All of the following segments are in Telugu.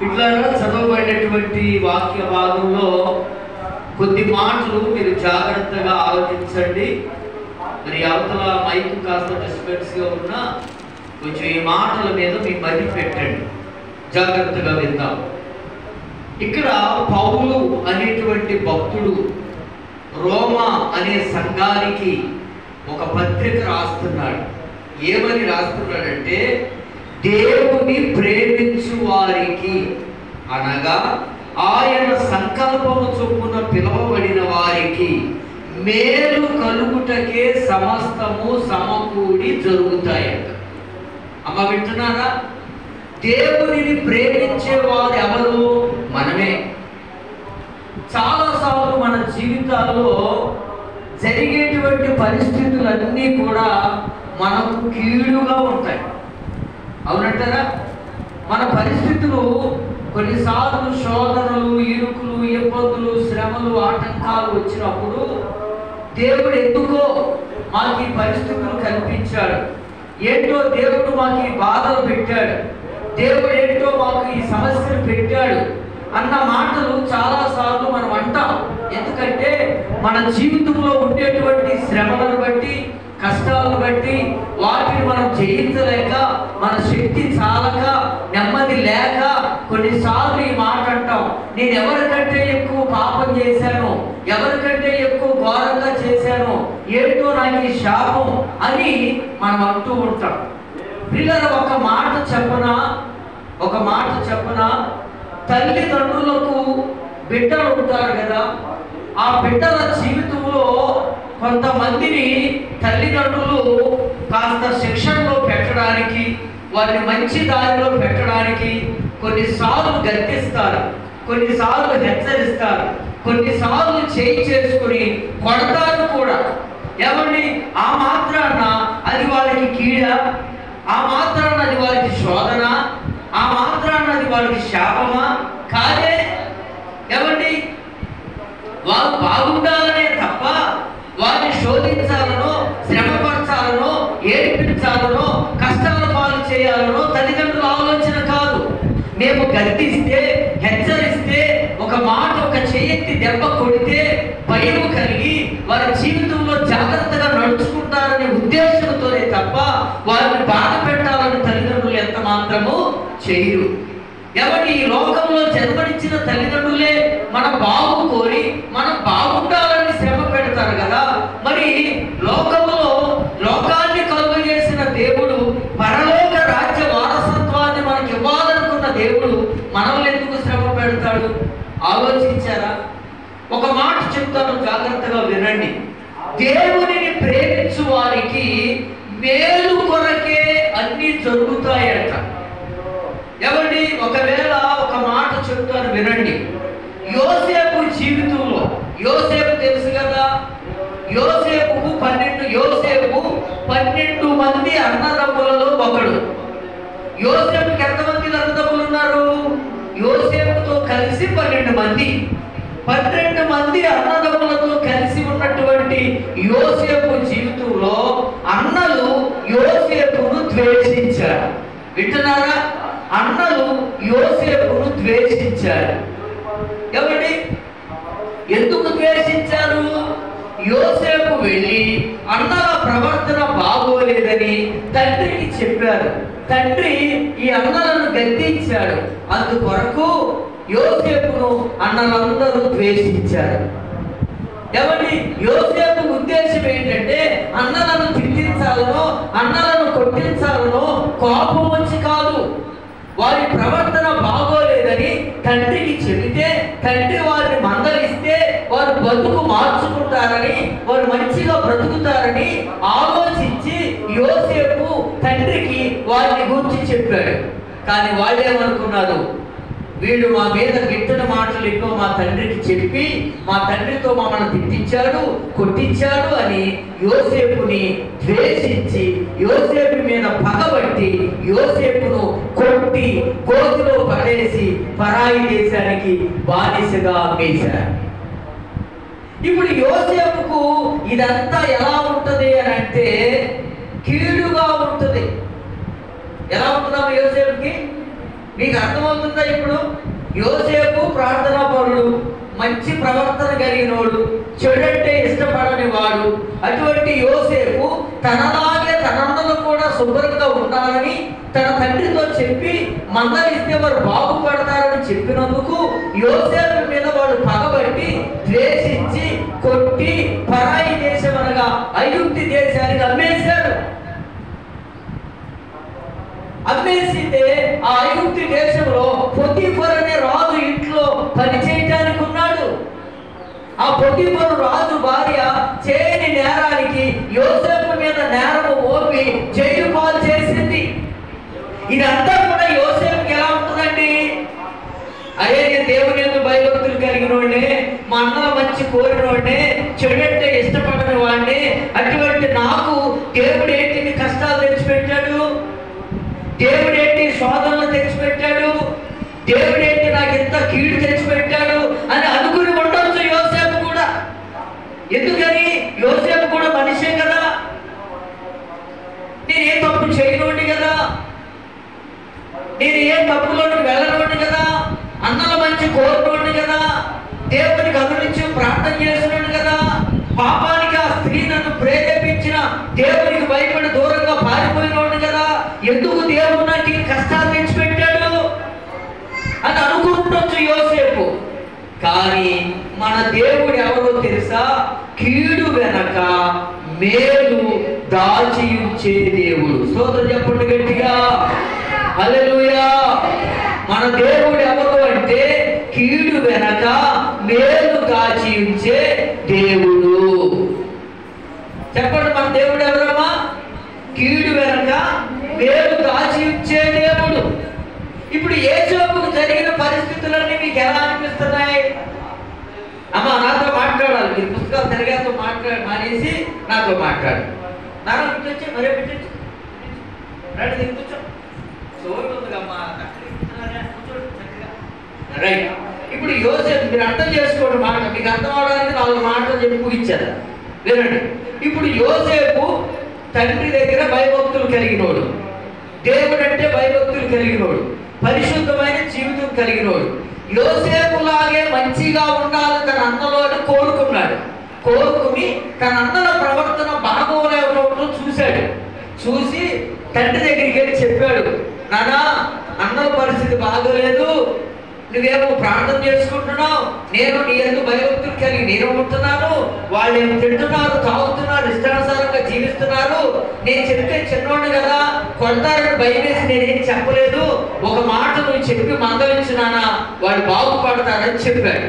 ఇట్లా చదవబడినటువంటి వాక్య భాగంలో కొద్ది మాటలు మీరు జాగ్రత్తగా ఆలోచించండి. మరి అవతల మైక్ కాస్త డిస్టర్బెన్స్గా ఉన్నా కొంచెం ఈ మాటల మీద మీ మది పెట్టండి, జాగ్రత్తగా విందాం. ఇక్కడ పౌలు అనేటువంటి భక్తుడు రోమా అనే సంఘానికి ఒక పత్రిక రాస్తున్నాడు. ఏమని రాస్తున్నాడంటే, దేవుని ప్రేమించు వారికి అనగా ఆయన సంకల్పము చొప్పున పిలువబడిన వారికి మేలు కలుగుటకే సమస్తము సమకూడి జరుగుతాయంట. అమ్మ వింటున్నారా? దేవునిని ప్రేమించే వారు ఎవరు? మనమే. చాలాసార్లు మన జీవితాల్లో జరిగేటువంటి పరిస్థితులన్నీ కూడా మనకు కీడుగా ఉంటాయి. అవునంటారా? మన పరిస్థితులు కొన్నిసార్లు శోధనలు, ఇరుకులు, ఇబ్బందులు, శ్రమలు, ఆటంకాలు వచ్చినప్పుడు దేవుడు ఎందుకో మాకు ఈ పరిస్థితులు కల్పించాడు, ఏంటో దేవుడు మాకు ఈ బాధలు పెట్టాడు, దేవుడు ఏంటో మాకు ఈ సమస్యలు పెట్టాడు అన్న మాటలు చాలాసార్లు మనం అంటాం. ఎందుకంటే మన జీవితంలో ఉండేటువంటి శ్రమలను బట్టి, కష్టాలను బట్టి వాటిని మనం జయించలేక, మన శక్తి చాలక, నెమ్మది లేక కొన్నిసార్లు ఈ మాట అంటాం, నేను ఎవరికంటే ఎక్కువ పాపం చేశాను, ఎవరికంటే ఎక్కువ ఘోరంగా చేశాను, ఏంటో నాకు ఈ శాపం అని మనం అంటూ ఉంటాం. పిల్లలు ఒక మాట చెప్పనా, తల్లిదండ్రులకు బిడ్డలు ఉంటారు కదా, ఆ బిడ్డల జీవితంలో కొంతమందిని తల్లిదండ్రులు కాస్త శిక్షణలో పెట్టడానికి, వారిని మంచి దారిలో పెట్టడానికి కొన్నిసార్లు గద్దిస్తారు, కొన్నిసార్లు హెచ్చరిస్తారు, కొన్నిసార్లు చేయి చేసుకుని కొడతారు కూడా. ఏమండి, ఆ మాత్రాన అది వారికి కీడ, ఆ మాత్రాన అది వారికి శోధన, ఆ మాత్రాన అది వారికి శాపమా? కాదే. ఏమండి, వారు బాగుండాలనే తప్ప వారిని శోధించాలనో, శ్రమపరచాలనో, ఏడిపించాలనో, కష్టాల పాలు చేయాలనో తల్లిదండ్రుల ఆలోచన కాదు. మేము గద్దిస్తే, హెచ్చరిస్తే, ఒక మాట, ఒక చెయ్యెత్తి దెబ్బ కొడితే భయం కలిగి వారి జీవితంలో జాగ్రత్తగా నడుచుకుంటారనే ఉద్దేశంతోనే తప్ప వారిని బాధ పెట్టాలని తల్లిదండ్రులు ఎంత మాత్రము చేయరు. ఎవరి ఈ లోకంలో జన్మనిచ్చిన తల్లిదండ్రులే మన బాగు కోరి మనం బాగుండాలని శ్రమ పెడతారు కదా. మరి లోకాన్ని కలుగజేసిన దేవుడు, పరలోక రాజ్య వారసత్వాన్ని మనకి ఇవ్వాలనుకున్న దేవుడు మనల్ని ఎందుకు శ్రమ పెడతాడు? ఆలోచించారా? ఒక మాట చెప్తాను, జాగ్రత్తగా వినండి. దేవునిని ప్రేమించు వారికి మేలు కొరకే అన్ని జరుగుతాయట. ఏమండి, ఒకవేళ ఒక మాట చెప్తాను వినండి. యోసేపు జీవితంలో, యోసేపు తెలుసు కదా, యోసేపు 12 మంది అన్నదమ్ములలో ఒకడు. యోసేపుకి ఎంతమంది అన్నదమ్ములు ఉన్నారు? యోసేపుతో కలిసి 12 మంది. 12 మంది అన్నదమ్ములతో కలిసి ఉన్నటువంటి యోసేపు జీవితంలో అన్నలు యోసేపును ద్వేషించారు. వింటున్నారా? అన్నలు యోసేపును ద్వేషించారు. ఏమండి, ఎందుకు ద్వేషించారు? యోసేపు వెళ్ళి అన్నల ప్రవర్తన బాగోలేదని తండ్రికి చెప్పారు. తండ్రి ఈ అన్నలను గద్దించాడు. అందుకొరకు యోసేపును అన్నలందరూ ద్వేషించారు. ఏమండి, యోసేపు ఉద్దేశం ఏంటంటే అన్నలను తిట్టించాలనో, అన్నలను కొట్టించాలనో కోపం వచ్చి కాదు. వారి ప్రవర్తన బాగోలేదని తండ్రికి చెబితే, తండ్రి వారిని మందలిస్తే వారు బతుకు మార్చుకుంటారని, వారు మంచిగా బ్రతుకుతారని ఆలోచించి యోసేపు తండ్రికి వారిని గురించి చెప్పాడు. కానీ వాళ్ళేమనుకున్నారు, వీడు మా మీద గిట్టన మాటలు ఎన్నో మా తండ్రికి చెప్పి మా తండ్రితో మమ్మల్ని తిట్టించాడు, కొట్టించాడు అని యోసేపుని ద్వేషించి, యోసేపు మీద పగబట్టి, యోసేపును కొట్టి కోతిలో పడేసి పరాయి దేశానికి బానిసగా అమ్మేశారు. ఇప్పుడు యోసేపుకు ఇదంతా ఎలా ఉంటుంది అని అంటే కీడుగా ఉంటుంది. ఎలా ఉంటుందా యోసేపుకి? మీకు అర్థమవుతుందా? ఇప్పుడు యోసేపు ప్రార్థనా పరుడు, మంచి ప్రవర్తన కలిగినోడు, చెడంటే ఇష్టపడని వాడు. అటువంటి యోసేపు తనలాగే తనన్నలు కూడా శుభ్రంగా ఉండాలని తన తండ్రితో చెప్పి మందలిస్తే వారు బాగుపడతారని చెప్పినందుకు యోసేపు మీద వాడు పగబట్టి ద్వేషించి కొట్టి పరాయి దేశం అనగా ఐగుప్తు దేశానికి అమ్మేశారు. అమ్మేసిందే ఆ ఐగుప్తు దేశంలో పొతీఫరు అనే రాజు ఇంట్లో పని చేయడానికి ఉన్నాడు. ఆ పొతీఫరు రాజు భార్య చేయని నేరానికి యోసేపు మీద నేరము మోపి జైలు పాలు చేసింది. ఇదంతా కూడా యోసేపుకి ఎలా ఉంటుందండి? అరే నేను దేవుని యందు భయభక్తులు కలిగినోడినే, మా అన్నల మంచి కోరినోడినే, చెడంటే ఇష్టపడని వాడిని, అటువంటి నాకు దేవుడు ఏంటి కష్టాలు తెచ్చిపెట్టాడు, దేవుడేంటి శోధనలు తెచ్చిపెట్టాడు, దేవుడేంటి నాకు ఇంత కీడు తెచ్చిపెట్టాడు అని అనుకుని ఉండొచ్చు యోసేపు కూడా. ఎందుకని? యోసేపు కూడా మనిషే కదా, నేను ఏ తప్పు చేయనోండి కదా, నేను ఏ తప్పులోకి వెళ్ళనోండి కదా, అన్నల మంచి కోరుకోండి కదా, దేవునికి అనురించి ప్రార్థన చేసినోండి కదా, పాపానికి ఆ స్త్రీ నన్ను ప్రేరేపించిన దేవునికి భయపడి దూరంగా పారిపోయినోండి కదా, ఎందుకు దేవుడు నాకు ఈ కష్టాలు తెచ్చిపెట్టాడు అని అనుకుంటొచ్చు యోసేపు. కానీ మన దేవుడు ఎవరో తెలుసా? కీడు వెనక మేలు దాచి ఉంచే దేవుడు. స్తోత్రం చెప్పండి గట్టిగా, హల్లెలూయా. మన దేవుడు ఎవరు అంటే కీడు వెనక మేలు దాచి ఉంచే దేవుడు. చెప్పండి, మన దేవుడు ఎవరమ్మా? కీడు వెనక మేలు దాచి ఉంచే దేవుడు. ఇప్పుడు యోసేపుకు జరిగిన పరిస్థితులన్నీ మీకు ఎలా అనిపిస్తున్నాయి? అమ్మ నాతో మాట్లాడాలి, మీరు పుస్తకాలు సరిగాతో మానేసి నాతో మాట్లాడు. నాన్న కూర్చొచ్చి మరే కూర్చొచ్చు, రండి దీన్ని కూర్చో, సోరు ఉందిగమ్మా, రైట్. ఇప్పుడు యోసేపు మీరు అర్థం చేసుకోండి మాట, మీకు అర్థం అవడానికి 4 మాటలు చెప్పి ముగించారు, వినండి. ఇప్పుడు యోసేపు తండ్రి దగ్గర భయభక్తులు కలిగినోడు, దేవుడు అంటే భయభక్తులు కలిగినోడు, పరిశుద్ధమైన జీవితం కలిగినోడు. యోసేపులాగే మంచిగా ఉండాలని తన అన్నలోని కోరుకున్నాడు. కోరుకుని తన అన్నల ప్రవర్తన బాగోలేవడం చూశాడు. చూసి తండ్రి దగ్గరికి వెళ్ళి చెప్పాడు, నానా అన్నల పరిస్థితి బాగోలేదు, నువ్వేమో ప్రార్థన చేసుకుంటున్నావు, నేను నీ యందు భయభక్తులు కలిగి నేను ఉంటున్నాను, వాళ్ళు ఏమో తింటున్నారు, తాగుతున్నారు, ఇష్టానుసారంగా జీవిస్తున్నారు, నేను చెప్తే చిన్నోడు కదా కొడతారని భయం వేసి నేనేం చెప్పలేదు, ఒక మాట నువ్వు చెప్పి మందలించినానా వాళ్ళు బాగుపడతారని చెప్పాడు.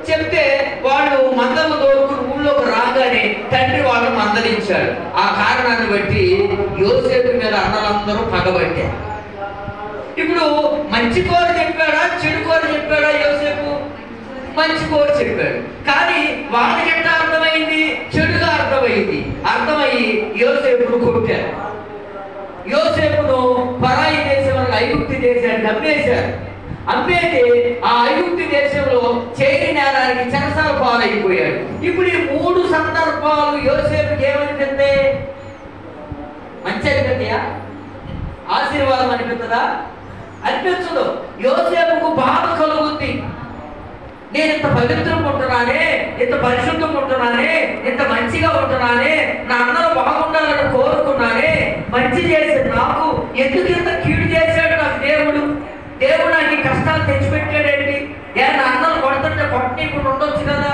చెప్తే వాళ్ళు మందలు దోరుకుని ఊళ్ళోకి రాగానే తండ్రి వాళ్ళు మందలించాడు. ఆ కారణాన్ని బట్టి యోసేపు మీద అన్నలందరూ పగబట్టారు. ఇప్పుడు మంచి కోర చెప్పాడా చెడు కోర చెప్పాడా యోసేపు? మంచి కోర చెప్పాడు. కానీ వాళ్ళకి ఎట్లా అర్థమైంది? చెడుగా అర్థమైంది. అర్థమయ్యి యోసేపును కొట్టారు. యోసేపును పరాయి దేశం ఐగుప్తు దేశాన్ని అమ్మేశారు. అమ్మేతే ఆ ఐగుప్తు దేశంలో చేయని నేరానికి చెరసాల పాలైపోయాడు. ఇప్పుడు ఈ 3 సందర్భాలు యోసేపుకి ఏమనిపిస్తే? మంచి అనిపిస్తాయా? ఆశీర్వాదం అనిపిస్తుందా? అనిపించదు. యోసేపుకు బాధ కలుగుద్ది. నేను ఇంత పవిత్రంగా ఉంటున్నానే, ఇంత పరిశుద్ధంగా ఉంటున్నానే, ఇంత మంచిగా ఉంటున్నానే, నా అన్నలు బాగుండాలని కోరుకున్నానే, మంచి చేసి నాకు ఎందుకు ఇంత కీడు చేశాడు నాకు దేవుడు? దేవుడు నాకు కష్టాలు తెచ్చిపెట్టాడండి. నా అన్నలు కొడుతుంటే కొట్టనీయకుండా ఉండొచ్చు కదా,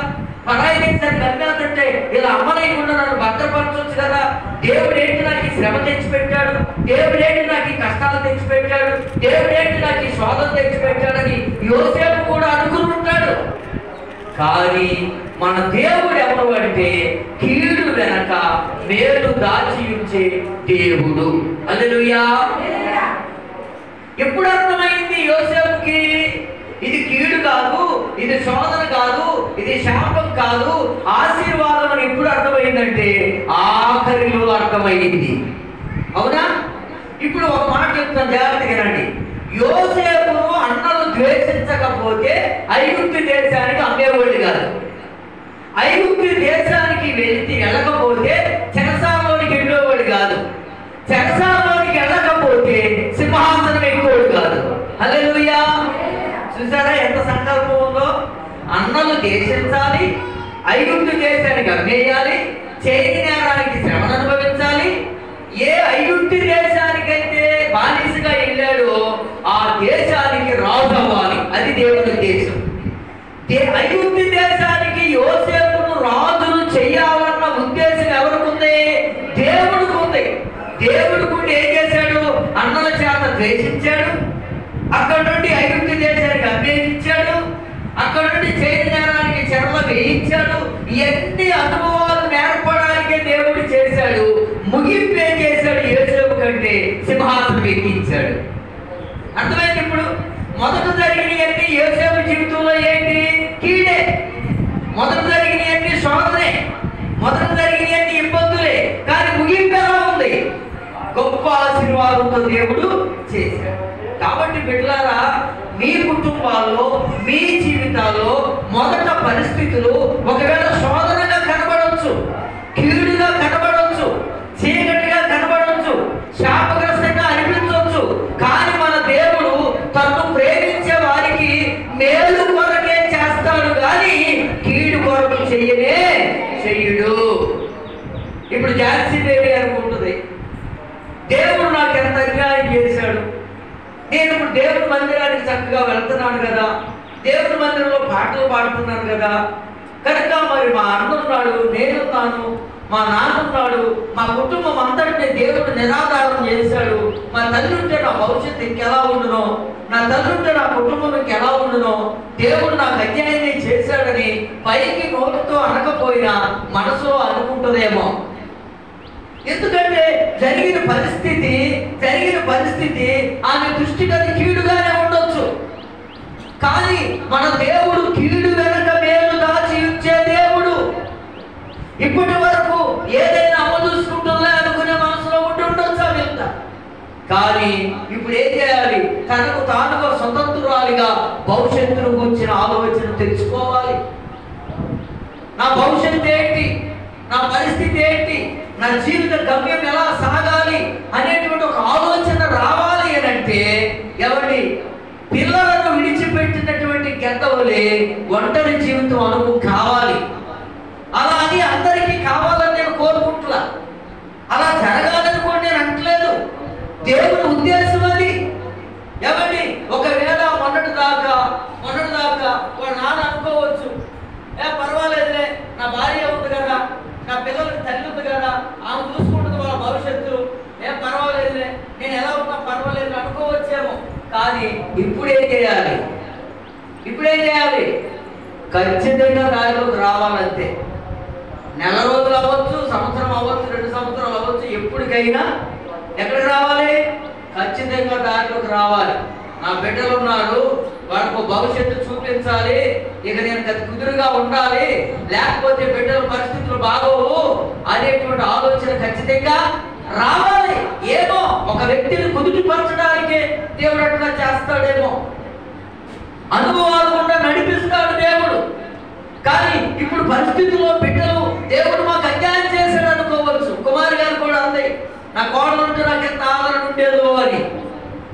పరాయి దేశాన్ని అమ్మేస్తుంటే ఇలా అమ్మలేకుండా నన్ను భద్రపరచవచ్చు కదా. దేవుడు ఏంటి నాకు ఈ శ్రమ తెచ్చిపెట్టాడు, దేవుడు ఏంటి నాకు ఈ కష్టాలు తెచ్చిపెట్టాడు, దేవుడు ఏంటి నాకు ఈ శోధన తెచ్చిపెట్టాడని యోసేపు కూడా అనుకుని ఉంటాడు. కానీ మన దేవుడు ఎవరు అంటే కీడు వెనక మేలు దాచి ఉంచే దేవుడు. హల్లెలూయా. ఎప్పుడు అర్థమైంది యోసేపుకి? ఇది కీడు కాదు, ఇది శోధన కాదు, ఇది శాపం కాదు, ఆశీర్వాదం అని ఎప్పుడు అర్థమైందంటే ఆఖరిలో అర్థమైంది. అవునా? ఇప్పుడు ఒక మాట చెప్తాను, జాగ్రత్తగా రండి. యోసేపును అన్నలు ద్వేషించకపోతే ఐగుప్తు దేశానికి అమ్మేవాళ్ళు కాదు. ఐగుప్తు దేశానికి వెళ్ళకపోతే చెరసాలలోనికి వెళ్ళేవాడు కాదు. చెరసాలలోనికి వెళ్ళకపోతే సింహాసనం ఎక్కువడు కాదు. హల్లెలూయా. చూసారా ఎంత సంకల్పం ఉందో? అన్నలు దేశించాలి, ఐగుప్తు దేశానికి అమ్మేయాలి, చేయని నేరానికి శ్రమను అనుభవించాలి. ఏ ఐగుప్తు దేశానికైతే బానిసగా వెళ్ళాడో ఆ దేశానికి రాజు అవ్వాలి. అది దేవుని దేశం. ఐగుప్తు దేశానికి యోసేపును రాజును చెయ్యాలన్న ఉద్దేశం ఎవరికి ఉంది? దేవుడికి ఉంది. దేవుడికి ఏం చేశాడు? అన్నల చేత ద్వేషించాడు, అక్కడ నుండి ఐగుప్తు దేశానికి అమ్మేయించాడు, అక్కడ నుండి చేయని నేరానికి చెరలో వేయించాడు. ఎన్ని అనుభవాలు నేర్పడానికే దేవుడు చేశాడు. ముగింపు ఏం చేశాడు? యోసేపు కంటే సింహాసనం ఎక్కించాడు. అర్థమైంది? ఇప్పుడు మొదట జరిగినవన్నీ యోసేపు జీవితంలో ఏంటి? కీడే. మొదట జరిగినవన్నీ శోధనే, మొదట జరిగినవన్నీ ఇబ్బందులే. కానీ ముగింపు ఎలా ఉంది? గొప్ప ఆశీర్వాదంతో దేవుడు చేశాడు. కాబట్టి బిడ్డలారా, మీ కుటుంబాల్లో, మీ జీవితాల్లో మొదట పరిస్థితులు ఒకవేళ శోధనగా కనబడవచ్చు, కీడుగా కనబడవచ్చు, చీకటిగా కనబడవచ్చు, శాపగ్రస్తంగా అనిపించవచ్చు. కానీ మన దేవుడు తను ప్రేమించే వారికి మేలు కొరకే చేస్తాడు కానీ కీడు కొరకు చెయ్యడు. ఇప్పుడు ఝాన్సీ దేవి అనుకుంటుంది, దేవుడు నాకు ఎంత అన్యాయం చేశాడు, నేను ఇప్పుడు దేవుడి మందిరానికి చక్కగా వెళ్తున్నాను కదా, దేవుడి మందిరంలో పాటలు పాడుతున్నాను కదా, కనుక మరి మా అన్నున్నాడు, నేనున్నాను, మా నాన్నున్నాడు, మా కుటుంబం అంతటిని దేవుడు నిరాధారం చేశాడు. మా తల్లి ఉంటే నా భవిష్యత్తు ఇంకెలా ఉండునో, నా తల్లి ఉంటే నా కుటుంబం ఇంకెలా ఉండునో, దేవుడు నాకు అన్యాయం చేశాడని పైకి నోటితో అనకపోయినా మనసులో అనుకుంటుందేమో. ఎందుకంటే జరిగిన పరిస్థితి ఆమె దృష్టికి అది కీడుగానే ఉండొచ్చు. కానీ మన దేవుడు కీడు వెనక మేలు దాచి ఉంచే దేవుడు. ఇప్పటి వరకు ఏదైనా అమ్మ చూసుకుంటుందో అనుకునే మనసులో ఉండొచ్చు ఆమె. కానీ ఇప్పుడు ఏం చేయాలి? తనకు తానుగా స్వతంత్రురాలిగా భవిష్యత్తును గురించిన ఆలోచన తెలుసుకోవాలి. నా భవిష్యత్తు ఏంటి, నా పరిస్థితి ఏంటి, నా జీవిత గమ్యం ఎలా సాగాలి అనేటువంటి ఒక ఆలోచన రావాలి అని అంటే ఎవరి పిల్లలను విడిచిపెట్టినటువంటి గెద్దవలే ఒంటరి జీవితం అనుభవం కావాలి. అలా అని అందరికీ కావాలని నేను కోరుకుంటున్నా, అలా జరగాలని కూడా నేను అంటలేదు. దేవుని ఉద్దేశం అది. ఎవరి ఒకవేళ మొన్నటి దాకా వాళ్ళ నాన్న అనుకోవచ్చు, పర్వాలేదులే, నా భార్య ఉంది కదా, నా పిల్లలకి తల్లి ఉంది కదా, ఆమె చూసుకుంటుంది వాళ్ళ భవిష్యత్తు, పర్వాలేదులే, నేను ఎలా ఉన్నా పర్వాలేదు అనుకోవచ్చేమో. కానీ ఇప్పుడేం చేయాలి? ఖచ్చితంగా దారిలోకి రావాలంతే. నెల రోజులు అవ్వచ్చు, సంవత్సరం అవ్వచ్చు, 2 సంవత్సరాలు అవ్వచ్చు, ఎప్పటికైనా ఎక్కడికి రావాలి? ఖచ్చితంగా దారిలోకి రావాలి. నా బిడ్డలు ఉన్నారు, వాళ్ళకు భవిష్యత్తు చూపించాలి, ఇక నేను కుదురుగా ఉండాలి, లేకపోతే బిడ్డల పరిస్థితులు బాగోవు అనేటువంటి ఆలోచన ఖచ్చితంగా రావాలి. ఏమో ఒక వ్యక్తిని కుదుటిపరచడానికి దేవుడు అట్లా చేస్తాడేమో, అనుభవాలు కూడా నడిపిస్తాడు దేవుడు. కానీ ఇప్పుడు పరిస్థితుల్లో బిడ్డలు దేవుడు మాకు అన్యాయం చేశాడు అనుకోవచ్చు. కుమారి గారు కూడా అంది, నా కోడలు ఉంటే నాకు ఎంత ఆదరణ ఉండేదో అని.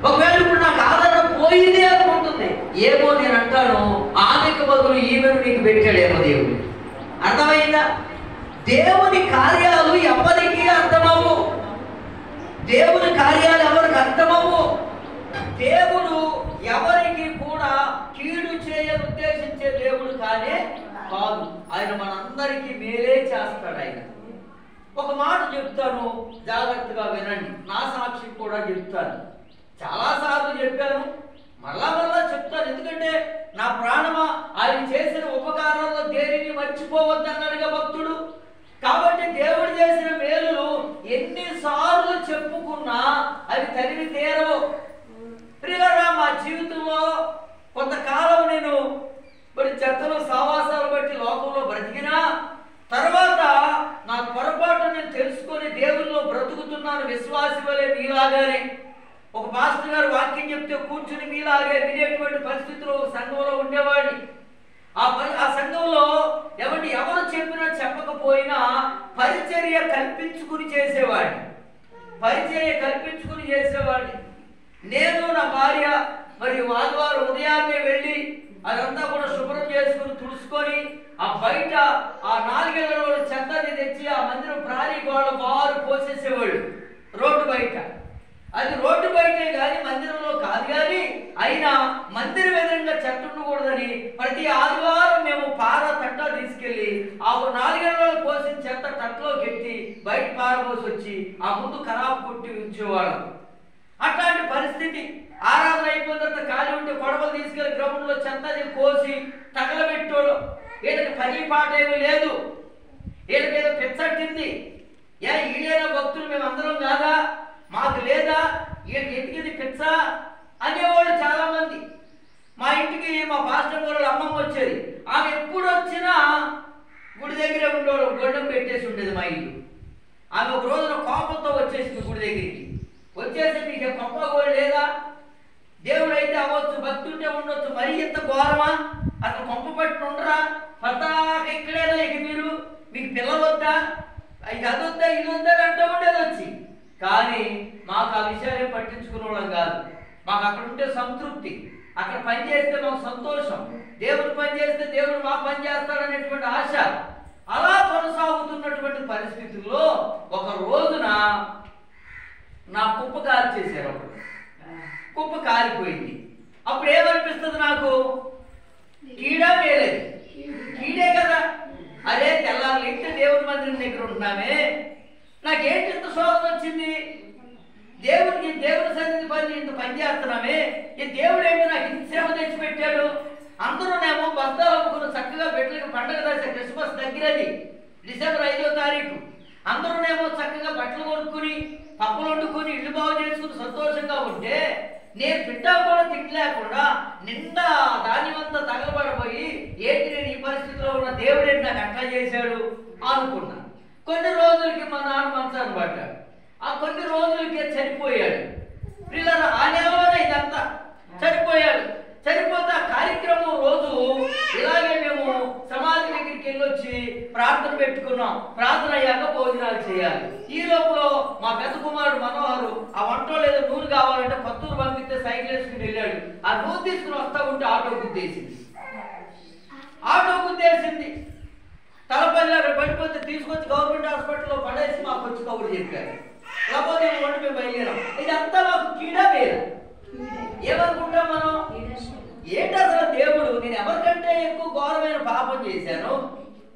ఒకవేళ ఇప్పుడు నాకు ఆదరణ పోయింది అనుకుంటుంది. ఏమో నేను అంటాను, ఆమెకు బదులు ఈమెను నీకు పెట్టాడేమో దేవుడు. అర్థమైందా? దేవుని కార్యాలు ఎవరికి అర్థమవు, దేవుని కార్యాలు ఎవరికి అర్థమవు. దేవుడు ఎవరికి కూడా కీడు చేయ ఉద్దేశించే దేవుడు కానే కాదు. ఆయన మనందరికీ మేలే చేస్తాడు. ఆయన ఒక మాట చెప్తాను, జాగ్రత్తగా వినండి. నా సాక్షి కూడా చెప్తాను, చాలాసార్లు చెప్పాను, మళ్ళా చెప్తాను. ఎందుకంటే నా ప్రాణమా ఆయన చేసిన ఉపకారాల్లో దేనిని మర్చిపోవద్దన్నాడుగా భక్తుడు. కాబట్టి దేవుడు చేసిన మేలులు ఎన్నిసార్లు చెప్పుకున్నా అవి తరివి తీరవు. ప్రియులారా, మా జీవితంలో కొంతకాలం నేను మరి చెత్తలో సావాసాలు బట్టి లోకంలో బ్రతికినా తర్వాత నా పొరపాటు నేను తెలుసుకొని దేవుల్లో బ్రతుకుతున్నాను. విశ్వాసి వలె మీలాగానే ఒక పాస్టర్ గారు వాక్యం చెప్తే కూర్చుని మీలాగే వినేటువంటి పరిస్థితిలో సంఘంలో ఉండేవాడిని. ఆ సంఘంలో ఎవరు చెప్పినా చెప్పకపోయినా పరిచర్య కల్పించుకుని చేసేవాడిని. నేను, నా భార్య మరి ఆదివారం ఉదయాన్నే వెళ్ళి అదంతా కూడా శుభ్రం చేసుకుని తుడుచుకొని ఆ బయట ఆ 4 రోజుల చెత్తని తెచ్చి ఆ మందిరం ప్రాణి గోడ బారు పోసేసేవాళ్ళు రోడ్డు బయట. అది రోడ్డు బయటే కానీ మందిరంలో కాదు. కానీ అయినా మందిరం ఎదురుగా చెత్త ఉండకూడదని ప్రతి ఆదివారం మేము పార తట్ట తీసుకెళ్ళి ఆ 4 రోజులు పోసిన చెత్త తట్టలో పెట్టి బయట పారబోసి వచ్చి ఆ ముందు ఖరాబు కొట్టి ఉంచేవాళ్ళం. అట్లాంటి పరిస్థితి. ఆరాధన అయిపోయిన తర్వాత ఖాళీ ఉంటే కొడవలు తీసుకెళ్లి గ్రౌండ్లో చెత్తని కోసి తగలబెట్టోడు. వీళ్ళకి పని పాట ఏమీ లేదు, వీళ్ళకేదో పిచ్చట్టింది. ఈడైనా భక్తులు మేమందరం కాదా, మాకు లేదా, వీళ్ళకి ఎందుకు పిచ్చ అనేవాళ్ళు చాలా మంది. మా ఇంటికి మా పాస్టర్ గారు అమ్మమ్మ వచ్చేది. ఆమె ఎప్పుడు వచ్చినా గుడి దగ్గరే ఉండేవాడు, గొడ్డం పెట్టేసి ఉండేది మా ఇల్లు. ఆమె ఒక రోజున కోపంతో వచ్చేసింది గుడి దగ్గరికి. వచ్చేసి మీకు గొప్ప కూడా లేదా, దేవుడు అయితే అవ్వచ్చు, భక్తి ఉంటే ఉండొచ్చు, మరీ ఇంత ఘోరమా, అసలు కొంప పట్టి ఉండరా, పద్దాక ఇక్కడేనా, ఇక మీరు మీకు పిల్లలు వద్దా, ఇక అది వద్దా ఇది వద్దా అంటూ ఉండేది వచ్చి. కానీ మాకు ఆ విషయాన్ని పట్టించుకునే వాళ్ళం కాదు. మాకు అక్కడ ఉంటే సంతృప్తి, అక్కడ పని చేస్తే మాకు సంతోషం, దేవుడు పని చేస్తే దేవుడు మా పని చేస్తాడనేటువంటి ఆశ. అలా కొనసాగుతున్నటువంటి పరిస్థితుల్లో ఒక రోజున నా కుప్ప కాలి చేశారు. ఒకడు కుప్ప కాలిపోయింది. అప్పుడు ఏమనిపిస్తుంది నాకు, కీడా వేలేదు, కీడే కదా. అదే తెల్లారు ఇంటి దేవుడి మందిరం దగ్గర ఉంటున్నామే, నాకేంటి ఇంత శోధన వచ్చింది, దేవుడికి దేవుడి సన్నిధి పని ఇంత పని చేస్తున్నామే, ఈ దేవుడు ఏంటి నాకు ఇంత శ్రమ తెచ్చిపెట్టాడు. అందరూనేమో బస్తాలు అమ్ముకుని చక్కగా బిడ్డలకి పండుగ దశ, క్రిస్మస్ దగ్గరది, డిసెంబర్ 5వ తారీఖు. అందరూనేమో చక్కగా బట్టలు కొనుక్కుని పప్పులు వండుకొని ఇల్లు బాగు చేసుకుని సంతోషంగా ఉంటే, నేను బిడ్డ కూడా తినలేకుండా నిండా ధాన్యమంతా తగలబడిపోయి ఏంటి నేను ఈ పరిస్థితిలో ఉన్న, దేవుడు ఏంటి నాకు అట్లా చేశాడు అనుకున్నా. కొన్ని రోజులకి మా నాన్న మంచాన్ని పడ్డాడు. ఆ కొన్ని రోజులకే చనిపోయాడు. పిల్లలు ఆ నెలలోనే ఇదంతా చనిపోయాడు. చనిపోతే ఆ కార్యక్రమం రోజు ఇలాగే మేము సమాధి దగ్గరికి వెళ్ళొచ్చి ప్రార్థన పెట్టుకున్నాం. ప్రార్థన అయ్యాక భోజనాలు చేయాలి. ఈ లోపల మా పెద్ద కుమారుడు మనోహరు ఆ వంటలో ఏదో నూనె కావాలంటే కొత్తూరు పంపిస్తే సైకిల్ వేసుకుని వెళ్ళాడు. ఆ నూనె తీసుకుని వస్తా ఉంటే ఆటో గుద్దేసింది. తలపల్లి అక్కడ పడిపోతే తీసుకొచ్చి గవర్నమెంట్ హాస్పిటల్లో పడేసి మాకు వచ్చి కబురు చెప్పారు. లేకపోతే వంటి మేము బయలుదేరాం. ఇదంతా మాకు కీడా వేరు. ఏమనుకుంటాం మనం, ఏంటి అసలు దేవుడు, నేను ఎవరికంటే ఎక్కువ ఘోరమైన పాపం చేశాను,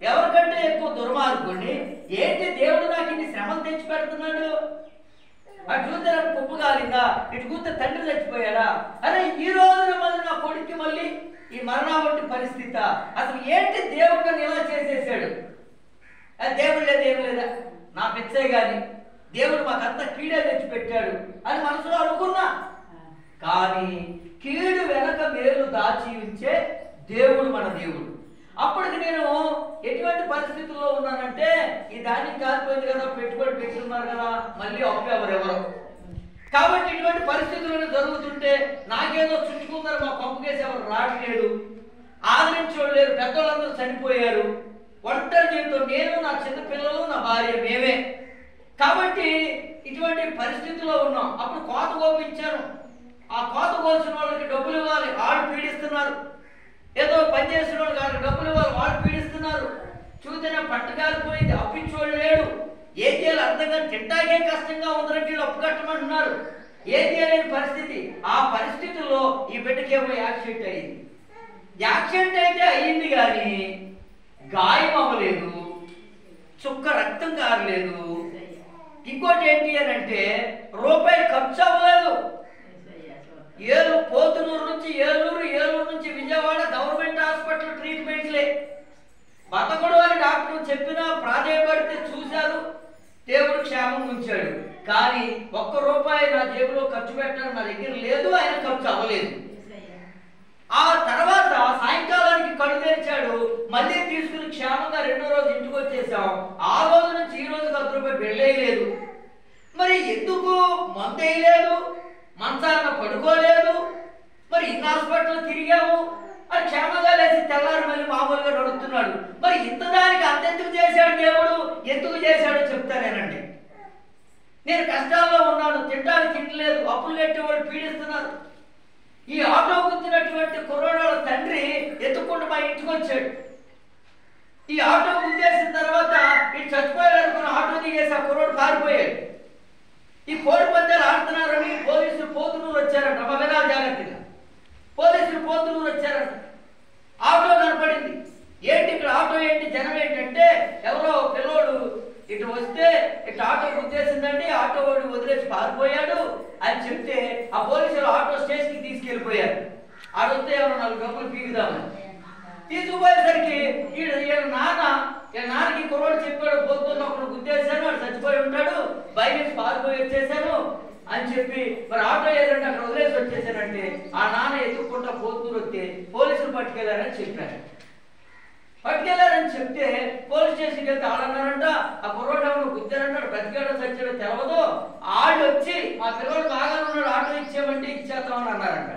ఎవరికంటే ఎక్కువ దుర్మార్గుడిని, ఏంటి దేవుడు నాకు ఇన్ని శ్రమలు తెచ్చి పెడుతున్నాడు. అటు చూస్తే నాకు కుప్ప కాలిందా, ఇటు చూస్తే తండ్రి చచ్చిపోయాడా, అరే ఈ రోజున మళ్ళీ నా కొడుక్కి మళ్ళీ ఈ మరణా వంటి పరిస్థితి, అసలు ఏంటి దేవుడు నన్ను ఇలా చేసేసాడు. దేవుడు లేదు ఏం లేదా, నా పిచ్చే గాని దేవుడు మాకంతా కీడే తెచ్చి పెట్టాడు అని మనసులో అనుకున్నా. కానీ కీడు వెనక మేలు దాచి ఉంచే దేవుడు మన దేవుడు. అప్పటికి నేను ఎటువంటి పరిస్థితుల్లో ఉన్నానంటే, ఈ ధాన్యం కాలిపోయింది కదా, పెట్టుబడి పెట్టున్నారు కదా, మళ్ళీ ఎవరెవరో. కాబట్టి ఇటువంటి పరిస్థితులు జరుగుతుంటే నాకేదో చుట్టుకుందరు, మా పంపకేసి ఎవరు రావట్లేదు, ఆదరించేవాళ్ళు లేరు, పెద్దవాళ్ళందరూ చనిపోయారు, ఒంటరి జీవితం, నేను నా చిన్న పిల్లలు నా భార్య మేమే. కాబట్టి ఇటువంటి పరిస్థితిలో ఉన్నాం. అప్పుడు కోత కోపించాను. ఆ కోత కోసిన వాళ్ళకి డబ్బులు ఇవ్వాలి, వాళ్ళు పీడిస్తున్నారు. ఏదో పని చేసిన వాళ్ళకి డబ్బులు ఇవ్వాలి, వాళ్ళు పీడిస్తున్నారు. చూస్తేనే పంట కాలిపోయింది, అప్పించేవాళ్ళు లేడు. ఏం చేయాలి అర్థం కాదు, తింటాకే కష్టంగా ఉందంటే వీళ్ళు అప్పు కట్టమంటున్నారు. ఏం చేయలేని పరిస్థితి. ఆ పరిస్థితుల్లో ఈ బిడ్డకేమో యాక్సిడెంట్ అయింది. యాక్సిడెంట్ అయితే అయ్యింది కానీ గాయం అవ్వలేదు, చుక్క రక్తం కారలేదు. ఇంకోటి ఏంటి అని అంటే రూపాయి ఖర్చు అవ్వలేదు. పోతునూరు నుంచి ఏలూరు నుంచి విజయవాడ గవర్నమెంట్ హాస్పిటల్ ట్రీట్మెంట్లే. బతకడు అని డాక్టర్ చెప్పినా ప్రాధాన్యపడితే చూశారు, దేవుడు క్షేమం ఉంచాడు. కానీ ₹1 నా జేబులో ఖర్చు పెట్టడం నా దగ్గర లేదు, ఆయన ఖర్చు అవ్వలేదు. ఆ తర్వాత సాయంకాలానికి కళ్ళు తెరిచాడు, మళ్ళీ తీసుకుని క్షేమంగా 2వ రోజు ఇంటికి వచ్చేసాం. ఆ రోజు నుంచి ఈ రోజు ₹10 వెళ్ళలేదు. మరి ఎందుకు మందు వేయలేదు, మంచాన్న పడుకోలేదు, మరి ఇన్ని హాస్పిటల్ తిరిగాము, అది క్షేమంగా లేచి తెల్లారి మళ్ళీ మామూలుగా నడుస్తున్నాడు. మరి ఇంత దానికి అంతెందుకు చేశాడు దేవుడు, ఎందుకు చేశాడో చెప్తానేనండి. నేను కష్టాల్లో ఉన్నాను, తింటానికి తినలేదు, అప్పులు కట్టేవాళ్ళు పీడిస్తున్నారు. ఈ ఆటో గుద్దినటువంటి కుర్రాళ్ళ తండ్రి ఎత్తుకుంటూ మా ఇంటికి వచ్చాడు. ఈ ఆటో గుద్దేసిన తర్వాత ఇటు చచ్చిపోయాలనుకున్న ఆటో దిగేసి ఆ కుర్రాడు పారిపోయాడు. ఈ కోడి పందాలు ఆడుతున్నారని పోలీసులు పోతులూరు వచ్చారంట. మా వినాలి జాగ్రత్తగా, పోలీసులు పోతులూరు వచ్చారంట. ఆటో కనపడింది. ఏంటి ఇక్కడ ఆటో ఏంటి జనం ఏంటంటే ఎవరో పిల్లోడు ఇటు వస్తే ఇటు ఆటో గుర్తేసిందండి, ఆటో వాడు వదిలేసి పారిపోయాడు అని చెప్తే ఆ పోలీసులు ఆటో స్టేషన్కి తీసుకెళ్ళిపోయారు. ఆడొస్తే ఎవరో 4 డబ్బులు పీకుదామని తీసుకుపోయేసరికి నాన్నకి కుర్రోడు చెప్పాడు, పోతున్న ఒకడు గుర్తేశాను, వాడు చచ్చిపోయి ఉంటాడు, బయట పారిపోయి వచ్చేసాను అని చెప్పి మరి ఆటో ఏదంటే అక్కడ వదిలేసి వచ్చేసానంటే ఆ నాన్న ఎత్తుక్కుంటా పోతూరు వస్తే పోలీసులు పట్టుకెళ్లారని చెప్పారు. పట్టుకెళ్లారని చెప్తే పోలీస్ స్టేషన్కి వెళ్తే ఆడన్నారంట ఆ కుర్రోడు ఎవరు గుద్దారంటాడు, బ్రతికాడో చచ్చాడో తెలవదు, ఆళ్ళు వచ్చి మా పిల్లలు బాగానే ఉన్నాడు ఆటో ఇచ్చామంటే ఇచ్చేద్దామని అన్నారంట.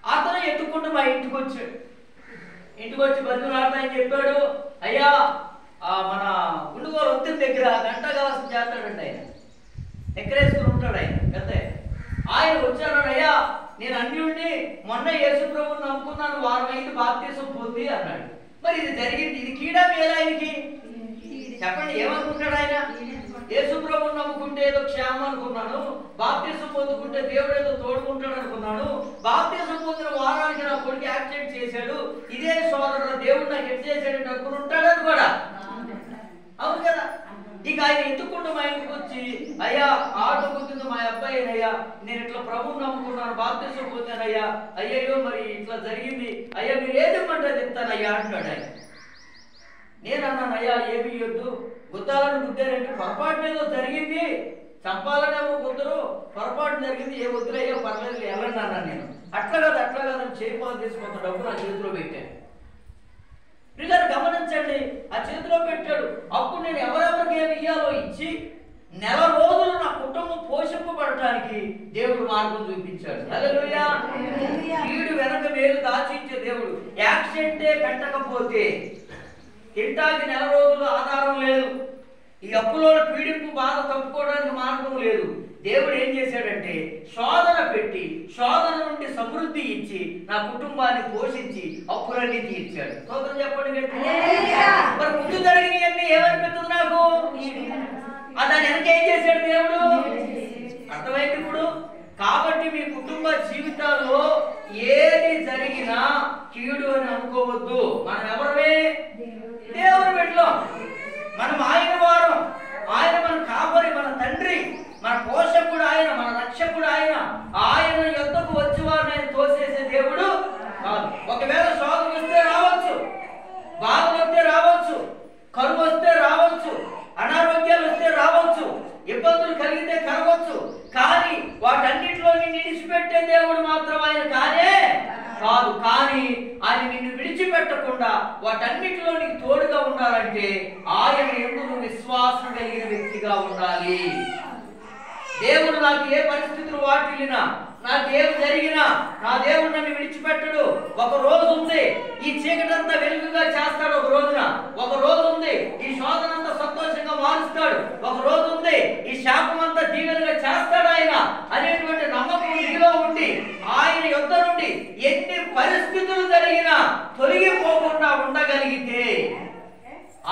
అతను ఎత్తుకుంటూ మా ఇంటికి వచ్చాడు. ఇంటికి వచ్చి బతుకులాడతాయని చెప్పాడు. అయ్యా మన గుండుగోలు ఒత్తిడి దగ్గర గంట కావాల్సిన చేస్తాడంట, ఆయన ఎక్కరేసుకుని ఉంటాడు, ఆయన పెద్ద ఆయన వచ్చాడు. అయ్యా నేను అన్యుడిని, మొన్న యేసు ప్రభువుని నమ్ముకున్నాను, వారం అయింది బాప్తీసం పొంది అన్నాడు. మరి ఇది జరిగింది, ఇది కీడా మేల ఆయనకి చెప్పండి, ఏమనుకుంటాడు ఆయన? యేసు ప్రభువుని నమ్ముకుంటే ఏదో క్షేమం అనుకున్నాను, బాప్తీసం పొందుకుంటే దేవుడు ఏదో తోడుకుంటాడు అనుకున్నాను, బాప్తీసం పొందిన వారానికి నా కొడుకు యాక్సిడెంట్ చేశాడు, ఇదే సోదరుడు దేవుడు నాకు ఎట్ చేశాడంటే అనుకుని ఉంటాడని కూడా. అవును కదా. ఇక ఆయన ఎత్తుకుంటూ మా ఇంటికి వచ్చి అయ్యా ఆటో గుర్తుంది మా అబ్బాయినయ్యా, నేను ఇట్లా ప్రభువుని నమ్ముకున్నాను, బాప్తీసం పొందానయ్యా, అయ్యయ్యో మరి ఇట్లా జరిగింది, అయ్యా మీరు ఏదేమంటే చెప్తానయ్యా అంటాడు ఆయన. నేను అన్నాను, అయ్యా ఏమి ఇవ్వద్దు, గుద్దాలని గుద్దారంటే పొరపాటు ఏదో జరిగింది, చంపాలని ఎవరు గుద్దరు, పొరపాటు జరిగింది, ఏ వద్దులయ్యా పర్లేదు వెళ్ళండి అన్నాను నేను. అట్లా కాదని చేయిపోవాలి తీసుకుంత డబ్బు నా చేతిలో పెట్టాను. ప్రియులారా గమనించండి, ఆ చేతిలో పెట్టాడు. అప్పుడు నేను ఎవరెవరికి ఏమి ఇయ్యాలో ఇచ్చి నెల రోజులు నా కుటుంబం పోషింపబడటానికి దేవుడు మార్గం చూపించాడు. హల్లెలూయా. కీడు వెనక మేలు దాచించే దేవుడు. యాక్సిడెంటే పెట్టకపోతే తింటానికి నెల రోజులు ఆధారం లేదు, ఈ అప్పులో పీడింపు బాధ తప్పుకోవడానికి మార్గం లేదు. దేవుడు ఏం చేశాడంటే శోధన పెట్టి శోధన నుండి సమృద్ధి ఇచ్చి నా కుటుంబాన్ని పోషించి అప్పులన్నీ తీర్చాడు. స్తోత్రం చెప్పండి. మరి ముందు జరిగినవన్నీ ఏమనిపిస్తుంది నాకు? దాని వెనక ఏం చేశాడు దేవుడు? అర్థమైంది ఇప్పుడు. కాబట్టి మీ కుటుంబ జీవితాల్లో ఏది జరిగినా కీడు అని అనుకోవద్దు. మనం ఎవరమే? దేవుని బిడ్డలు. మనం ఆయన వారం, ఆయన మన కాపరి, మన తండ్రి, మన పోషకుడు ఆయన, మన రక్షకుడు ఆయన. ఆయన యొద్దకు వచ్చి వారిని ఆయన తోసేసే దేవుడు కాదు. ఒకవేళ శోధన వస్తే రావచ్చు, బాధలు వస్తే రావచ్చు, కరువు వస్తే రావచ్చు, అనారోగ్యాలు వస్తే రావచ్చు, ఇబ్బందులు కలిగితే కలగవచ్చు, కానీ వాటన్నిటిలో నిన్ను విడిచిపెట్టే దేవుడు మాత్రం ఆయన కానే కాదు. కానీ ఆయన నిన్ను విడిచిపెట్టకుండా వాటన్నిటిలో నీకు తోడుగా ఉండాలంటే ఆయన యందు విశ్వాసం కలిగిన వ్యక్తిగా ఉండాలి. దేవుడు నాకు ఏ పరిస్థితులు వాటిల్లినా, నాకేం జరిగినా నా దేవుడు నన్ను విడిచిపెట్టడు. ఒక రోజు ఉంది ఈ చీకటంతా వెలుగుగా చేస్తాడు, ఒక రోజున. ఒక రోజు ఉంది ఈ శోధనంతా సంతోషంగా మారుస్తాడు, ఒక రోజు ఉంది ఈ శాపం అంతా దీవెనగా చేస్తాడు ఆయన అనేటువంటి నమ్మకం నీలో ఉండి ఆయన యొద్ద నుండి ఎన్ని పరిస్థితులు జరిగినా తొలగిపోకుండా ఉండగలిగితే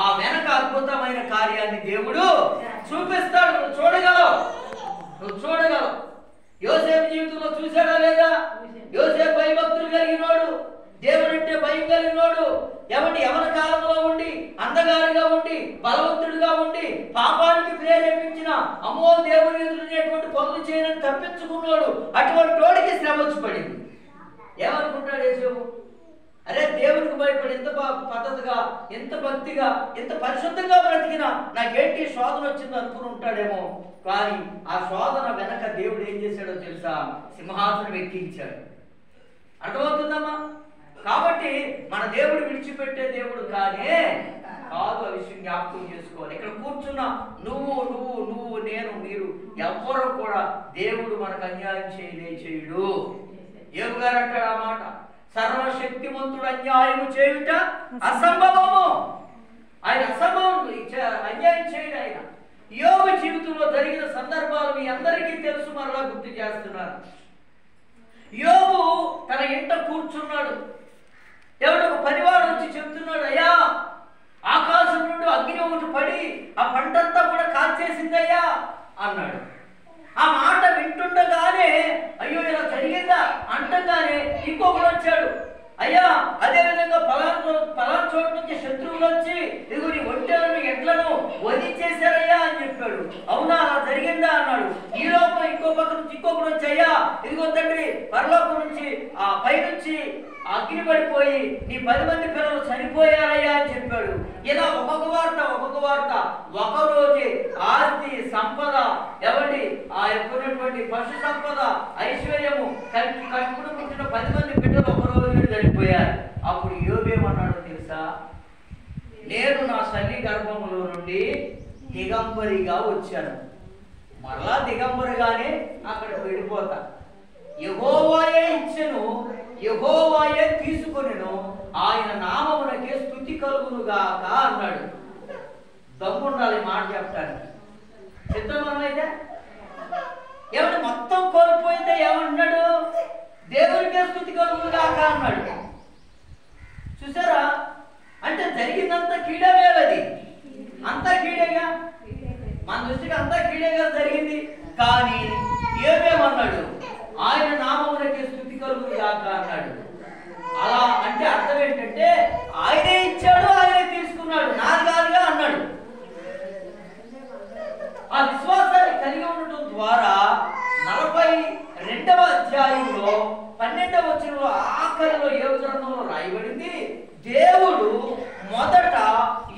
ఆ వెనక అద్భుతమైన కార్యాన్ని దేవుడు చూపిస్తాడు. నువ్వు చూడగలవు, నువ్వు చూడగలవు. యోసేపు జీవితంలో చూశాడా లేదా? యోసేపు భయభక్తులు కలిగినోడు, దేవుడంటే భయం కలిగినోడు. యవన కాలంలో ఉండి అందగారిగా ఉండి బలవంతుడిగా ఉండి పాపానికి ప్రేరేపించిన అమ్మో దేవుని ఎదురునేటువంటి పనులు చేయని తప్పించుకున్నాడు. అటువంటి వాడికి శ్రమ వచ్చి పడింది. ఏమనుకుంటాడు యోసేపు? అరే దేవునికి భయపడి ఎంత పద్ధతిగా, ఎంత భక్తిగా, ఎంత పరిశుద్ధంగా బ్రతికినా నాకేంటి శోధన వచ్చింది అనుకుని ఉంటాడేమో. కానీ ఆ శోధన వెనక దేవుడు ఏం చేశాడో తెలుసా? సింహాసనం ఎక్కించాడు. అర్థమవుతుందమ్మా? కాబట్టి మన దేవుడు విడిచిపెట్టే దేవుడు కానే కాదు. ఆ విషయం జ్ఞాపకం చేసుకోవాలి. ఇక్కడ కూర్చున్న నువ్వు నేను మీరు ఎవ్వరూ కూడా దేవుడు మనకు అన్యాయం చేయడు. యోబు గారు అంటాడు ఆ మాట, సర్వశక్తిమంతుడు అన్యాయం చేయుట అసంభవము. ఆయన అసంభవం, అన్యాయం చేయడు ఆయన. యోబు జీవితంలో జరిగిన సందర్భాలు మీ అందరికీ తెలుసు, మరలా గుర్తు చేస్తున్నారు. యోబు తన ఇంట కూర్చున్నాడు. ఎవడో ఒక పనివాడు వచ్చి చెప్తున్నాడు, అయ్యా ఆకాశం నుండి అగ్ని ఒకటి పడి ఆ పంటంతా కూడా కాల్చేసిందయ్యా అన్నాడు. ఆ మాట వింటుండగానే అయ్యో ఇలా జరిగిందా అంటగానే ఇంకొకడు వచ్చాడు, అయ్యా అదేవిధంగా పలానా చోటు నుంచి శత్రువులు వచ్చి ఇదిగో నీ ఒంటెలను ఎడ్లను వధించేశారయ్యా అని చెప్పాడు. అవునా అలా జరిగిందా అన్నాడు. ఈ లోపల ఇంకో పక్క నుంచి ఇంకొకడు వచ్చి, అయ్యా ఇదిగో తండ్రి పరలోకం నుంచి ఆ పైనుంచి అగ్ని పడిపోయి నీ 10 మంది పిల్లలు చనిపోయారయ్యా అని చెప్పాడు. ఇలా ఒక్కొక్క వార్త ఒక రోజే ఆస్తి సంపద ఎవరి ఆ యొక్క పశు సంపద ఐశ్వర్యము కడుపును పుట్టిన 10 మంది బిడ్డలు ఒక రోజు చనిపోయారు. అప్పుడు యోబేమన్నాడు తెలుసా, నేను నా తల్లి గర్భములో నుండి దిగంబరిగా వచ్చాను, మరలా దిగంబరిగానే అక్కడికి వెళ్ళిపోతా. యెహోవాయే ఇచ్చెను, యెహోవాయే తీసుకొనెను, ఆయన నామమునకే స్తుతి కలుగునుగాక అన్నాడు. దమ్ముండాలి మాట చెప్పడానికి. సిద్ధమనమైతే ఏమంటే మొత్తం కోల్పోయితే ఏమంటున్నాడు, దేవునికే స్తుతి కలుగునుగాక అన్నాడు. చూసారా, అంటే జరిగిందంతా కీడవేలది, అంతా కీడేగా, మన దృష్టికి అంతా కీడేగా జరిగింది. కానీ ఏమేమన్నాడు, ఆయన నామమునకే స్తుతి కలుగునుగాక అన్నాడు. అలా అంటే అర్థం ఏంటంటే ఆయనే ఇచ్చాడు, ఆయనే తీసుకున్నాడు, నాది కాదుగా అన్నాడు. ఆ విశ్వాసాన్ని కలిగి ఉండటం ద్వారా 42వ అధ్యాయంలో 12వ వచనంలో ఆఖరిలో యోబు గ్రంథంలో రాయబడింది, దేవుడు మొదట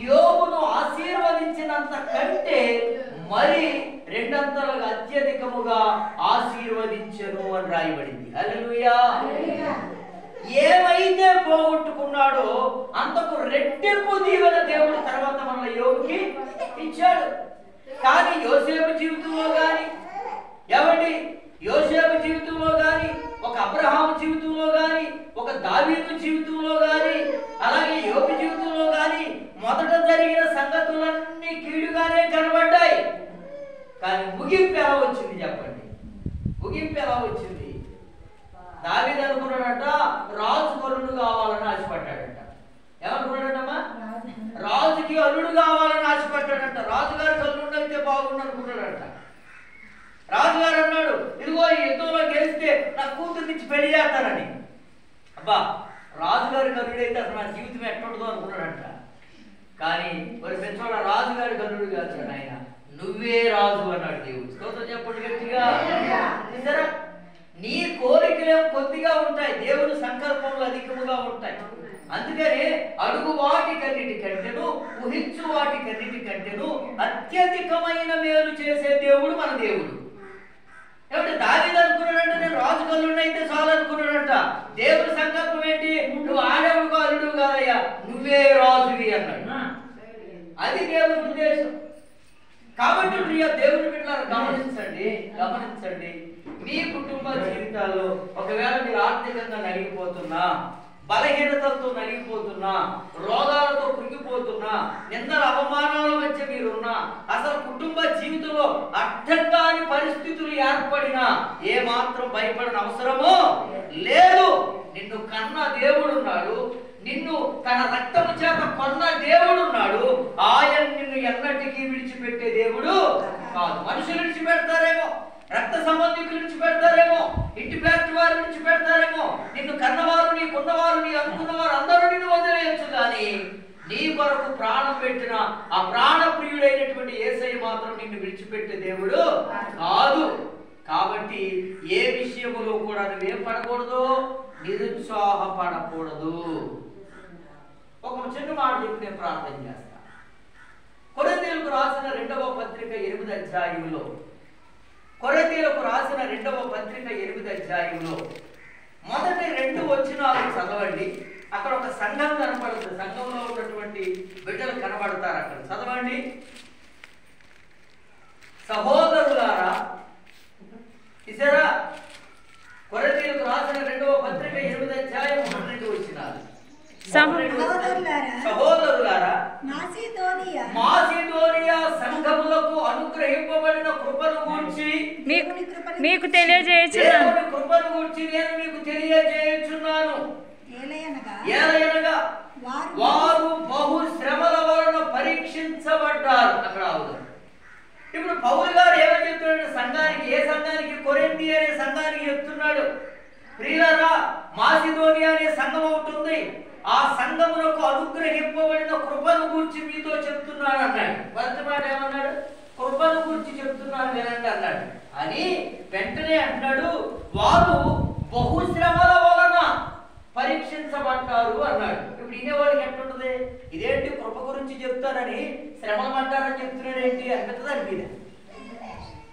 యోబును ఆశీర్వదించినంత కంటే మరి 2 అంతలుగా అత్యధికముగా ఆశీర్వదించెను అని రాయబడింది. హల్లెలూయా. ఏమైతే పోగొట్టుకున్నాడో అంతకు రెట్టింపు దీవెన దేవుడు తర్వాత మన యోబుకి ఇచ్చాడు. కానీ యోసేపు జీవితంలో కానీ యోసేపు జీవితంలో కానీ ఒక అబ్రహాము జీవితంలో కానీ ఒక దావీదు జీవితంలో కానీ అలాగే యోబు జీవితంలో కానీ మొదట జరిగిన సంగతులన్నీ కీడుగానే కనబడ్డాయి. కానీ ముగింపు ఎలా వచ్చింది చెప్పండి, ముగింపు ఎలా వచ్చింది? దావీదు అనుకున్నాడట రాజు అల్లుడు కావాలని ఆశపడ్డాడట. ఏమనుకున్నాడమ్మా? రాజుకి అల్లుడు కావాలని ఆశపడ్డాడట. రాజుగారికి అల్లుడు అయితే బాగుండు అనుకున్నాడట. రాజుగారు అన్నాడు, ఇదిగో ఈ యుద్ధంలో గెలిస్తే నా కూతురు నుంచి పెళ్లి చేస్తానని. అబ్బా, రాజుగారికి అల్లుడైతే అసలు నా జీవితం ఎట్టుండదో అనుకున్నాడట. కానీ మరి పెంచోడ రాజుగారికి అల్లుడు కాదు ఆయన, నువ్వే రాజు అన్నాడు దేవుడు. స్తోత్రం చెప్పండి గట్టిగా. చూసారా, నీ కోరికలేమో కొద్దిగా ఉంటాయి, దేవుని సంకల్పంలో అధికముగా ఉంటాయి. అందుకనే అడుగు వాటి కన్నిటి కంటేను ఊహించు వాటి కన్నిటి కంటేను అత్యధికమైన మేలు చేసే దేవుడు మన దేవుడు. ఏమంటే దావీదు అనుకున్నాడంటే నేను రాజు కల్లుడైతే చాలు అనుకున్నాడంట. దేవుని సంకల్పం ఏంటి? నువ్వు ఆడవుడు అల్లుడు కాదయ్యా, నువ్వే రాజువి అన్నాడు. అది దేవుని ఉద్దేశం. కాబట్టి ప్రియ దేవుని బిడ్డలారా గమనించండి, మీ కుటుంబ జీవితాల్లో ఒకవేళ మీరు ఆర్థికంగా నలిగిపోతున్నా, బలహీనతలతో నలిగిపోతున్నా, రోగాలతో కృంగిపోతున్నా, నిందల అవమానాల మధ్య మీరున్నా, అసలు కుటుంబ జీవితంలో అర్థం కాని పరిస్థితులు ఏర్పడినా ఏమాత్రం భయపడని అవసరమో లేదు. నిన్ను కన్న దేవుడున్నాడు, నిన్ను తన రక్తము చేత కొన్న దేవుడున్నాడు. ఆయన నిన్ను ఎన్నటికీ విడిచిపెట్టే దేవుడు కాదు. మనుషులు విడిచిపెడతారేమో, రక్త సంబంధికులు విడిచిపెడతారేమో, ఇంటి పేరు వారు విడిచిపెడతారేమో, నిన్ను కన్నవారు, నీకున్నవారు, నీ అనుకున్నవారు అందరూ నిన్ను వదిలేయచ్చు. కానీ నీ కొరకు ప్రాణం పెట్టిన ఆ ప్రాణప్రియుడైనటువంటి యేసయ్య మాత్రం నిన్ను విడిచిపెట్టే దేవుడు కాదు. కాబట్టి ఏ విషయములో కూడా నువ్వేం పడకూడదు, నిరుత్సాహపడకూడదు. ఒక చిన్న మాట చెప్పి నేను ప్రార్థన చేస్తా. కొరింథీయులకు రాసిన 2వ పత్రిక 8వ అధ్యాయంలో, కొరింథీయులకు రాసిన 2వ పత్రిక 8వ అధ్యాయంలో మొదటి 2 వచనాలు చదవండి. అక్కడ ఒక సంఘం కనపడుతుంది, సంఘంలో ఉన్నటువంటి బిడ్డలు కనబడతారు. అక్కడ చదవండి. సహోదరులారా, ఇసరా కొరింథీయులకు రాసిన 2వ పత్రిక 8వ అధ్యాయం 12 వచనాలు. సహోదరులారా, మాసిదోనియా సంఘములకు అనుగ్రహింపబడిన కృపను గూర్చి మీకు తెలియజేయుచున్నాను. దేవుని కృపను గూర్చి నేను మీకు తెలియజేయుచున్నాను. ఏలయనగా వారు బహు శ్రమల వలన పరీక్షించబడ్డారు. అక్కడ అవుతుంది. ఇప్పుడు పౌలు గారు ఏమని చెప్తున్నాడు సంఘానికి? ఏ సంఘానికి? కొరింథీ అనే సంఘానికి చెప్తున్నాడు, ప్రియులారా, మాసిదోనియా అనే సంఘం ఉంటుంది, ఆ సంఘములకు అనుగ్రహింపబడిన కృపను గురించి మీతో చెప్తున్నాను అన్నాడు. మొదటి మాట ఏమన్నాడు? కృపను గురించి చెప్తున్నాను వినండి అన్నాడు. అని వెంటనే అంటున్నాడు, వారు బహుశ్రమల వలన పరీక్షించబడ్డారు అన్నాడు. ఇప్పుడు ఇనేవాళ్ళకి ఎట్లుంటది? ఇదేంటి కృప గురించి చెప్తానని శ్రమలు పడ్డారని చెప్తున్నాడు ఏంటి అనిపిస్తుంది అనిపిదా?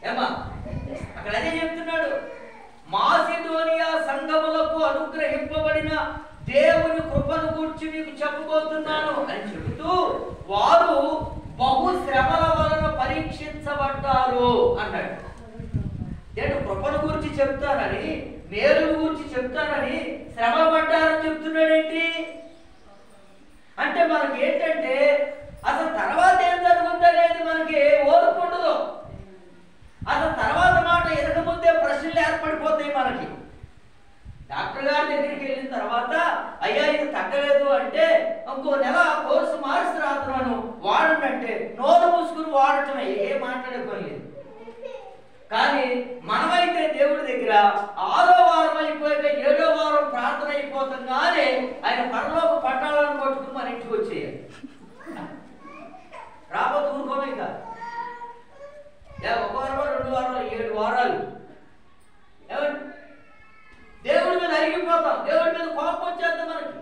ఏమా అక్కడ అదే చెప్తున్నాడు, మాసిదోనియా సంఘములకు అనుగ్రహింపబడిన దేవుని కృపను గురించి మీకు చెప్పబోతున్నాను అని చెబుతూ వారు బహు శ్రమల వలన పరీక్షించబడ్డారు అన్నాడు. నేను కృపను గురించి చెప్తానని, మేలు గురించి చెప్తానని శ్రమ పడ్డారని చెప్తున్నాడేంటి అంటే మనకి ఏంటంటే అసలు తర్వాత ఏం జరుగుతుందనేది మనకి ఓర్పు ఉండదు. అసలు తర్వాత మాట ఎనక ముందే ప్రశ్నలు ఏర్పడిపోతాయి మనకి. డాక్టర్ గారి దగ్గరికి వెళ్ళిన తర్వాత అయ్యా ఇది తగ్గలేదు అంటే ఇంకో నెల కోర్సు మార్చి రాతున్నాను వాడండి అంటే నోరు మూసుకుని వాడటమే, ఏ మాట్లాడుకోలేదు. కానీ మనమైతే దేవుడి దగ్గర 6వ వారం అయిపోయాక 7వ వారం ప్రార్థన అయిపోతుందగానే ఆయన పరలోక పట్టాలను పట్టుకుని మన ఇంటికి వచ్చేయాలి. రాబోతు ఊరుకోమే కాదు, 1 వారం 2 వారాలు 7 వారాలు దేవుడి మీద అరిగిపోతాం, దేవుడి మీద కోపం వచ్చేద్దాం మనకి.